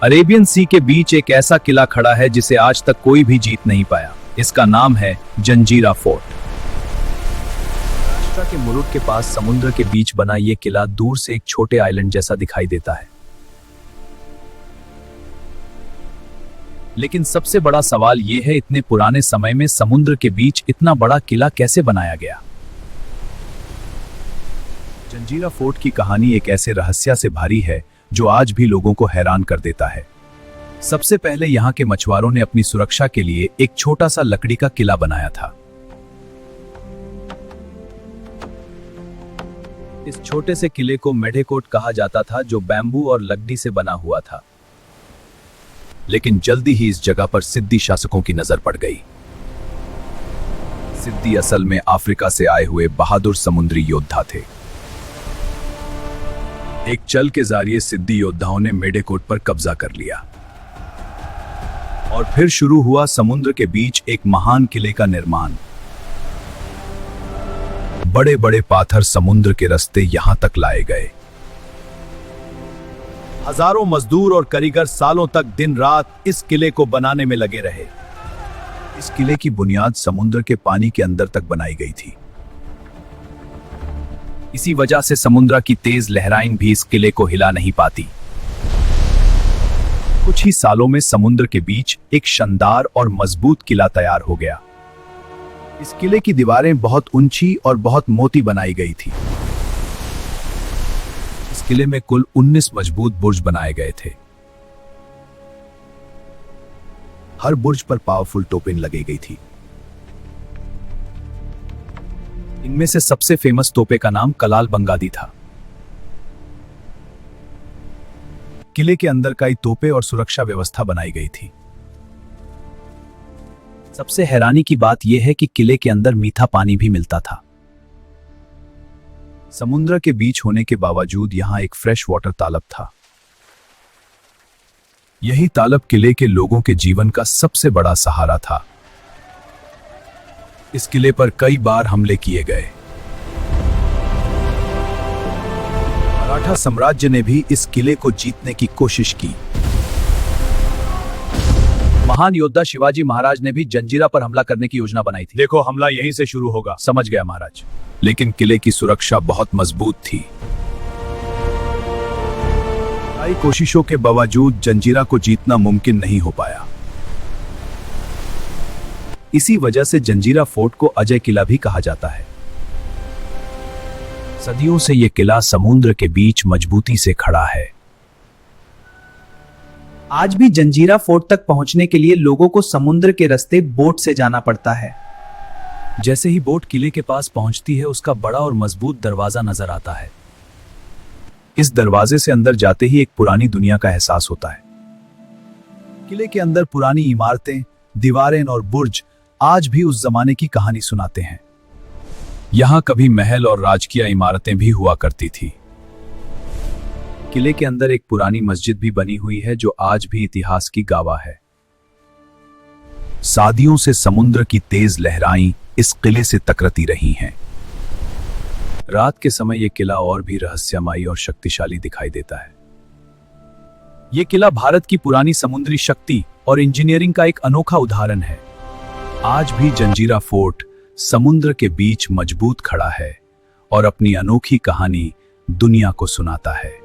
Arabian सी के बीच एक ऐसा किला खड़ा है जिसे आज तक कोई भी जीत नहीं पाया। इसका नाम है जंजीरा फोर्ट। महाराष्ट्र के मुरुड के पास समुद्र के बीच बना यह किला दूर से एक छोटे आइलैंड जैसा दिखाई देता है। लेकिन सबसे बड़ा सवाल यह है, इतने पुराने समय में समुद्र के बीच इतना बड़ा किला कैसे बनाया गया। जंजीरा फोर्ट की कहानी एक ऐसे रहस्य से भरी है जो आज भी लोगों को हैरान कर देता है। सबसे पहले यहाँ के मछुआरों ने अपनी सुरक्षा के लिए एक छोटा सा लकड़ी का किला बनाया था। इस छोटे से किले को मेढेकोट कहा जाता था, जो बैम्बू और लकड़ी से बना हुआ था। लेकिन जल्दी ही इस जगह पर सिद्दी शासकों की नजर पड़ गई। सिद्दी असल में अफ्रीका से आए हुए बहादुर समुद्री योद्धा थे। एक चल के जरिए सिद्दी योद्धाओं ने मेढेकोट पर कब्जा कर लिया और फिर शुरू हुआ समुद्र के बीच एक महान किले का निर्माण। बड़े बड़े पाथर समुद्र के रास्ते यहां तक लाए गए। हजारों मजदूर और कारीगर सालों तक दिन रात इस किले को बनाने में लगे रहे। इस किले की बुनियाद समुद्र के पानी के अंदर तक बनाई गई थी। इसी वजह से समुद्र की तेज लहराएं भी इस किले को हिला नहीं पाती। कुछ ही सालों में समुद्र के बीच एक शानदार और मजबूत किला तैयार हो गया। इस किले की दीवारें बहुत ऊंची और बहुत मोटी बनाई गई थी। इस किले में कुल 19 मजबूत बुर्ज बनाए गए थे। हर बुर्ज पर पावरफुल तोपें लगी गई थी। इनमें से सबसे फेमस तोपे का नाम कलाल बंगादी था। किले के अंदर कई तोपे और सुरक्षा व्यवस्था बनाई गई थी। सबसे हैरानी की बात यह है कि किले के अंदर मीठा पानी भी मिलता था। समुद्र के बीच होने के बावजूद यहां एक फ्रेश वाटर तालाब था। यही तालाब किले के लोगों के जीवन का सबसे बड़ा सहारा था। इस किले पर कई बार हमले किए गए। मराठा साम्राज्य ने भी इस किले को जीतने की कोशिश की। महान योद्धा शिवाजी महाराज ने भी जंजीरा पर हमला करने की योजना बनाई थी। देखो, हमला यहीं से शुरू होगा। समझ गया महाराज। लेकिन किले की सुरक्षा बहुत मजबूत थी। कई कोशिशों के बावजूद जंजीरा को जीतना मुमकिन नहीं हो पाया। इसी वजह से जंजीरा फोर्ट को अजय किला भी कहा जाता है। सदियों से यह किला समुद्र के बीच मजबूती से खड़ा है। आज भी जंजीरा फोर्ट तक पहुंचने के लिए लोगों को समुद्र के रास्ते बोट से जाना पड़ता है। जैसे ही बोट किले के पास पहुंचती है, उसका बड़ा और मजबूत दरवाजा नजर आता है। इस दरवाजे से अंदर जाते ही एक पुरानी दुनिया का एहसास होता है। किले के अंदर पुरानी इमारतें, दीवारें और बुर्ज आज भी उस जमाने की कहानी सुनाते हैं। यहां कभी महल और राजकीय इमारतें भी हुआ करती थी। किले के अंदर एक पुरानी मस्जिद भी बनी हुई है जो आज भी इतिहास की गवाह है। सदियों से समुद्र की तेज लहराएं इस किले से टकराती रही हैं। रात के समय यह किला और भी रहस्यमयी और शक्तिशाली दिखाई देता है। यह किला भारत की पुरानी समुद्री शक्ति और इंजीनियरिंग का एक अनोखा उदाहरण है। आज भी जंजीरा फोर्ट समुद्र के बीच मजबूत खड़ा है और अपनी अनोखी कहानी दुनिया को सुनाता है।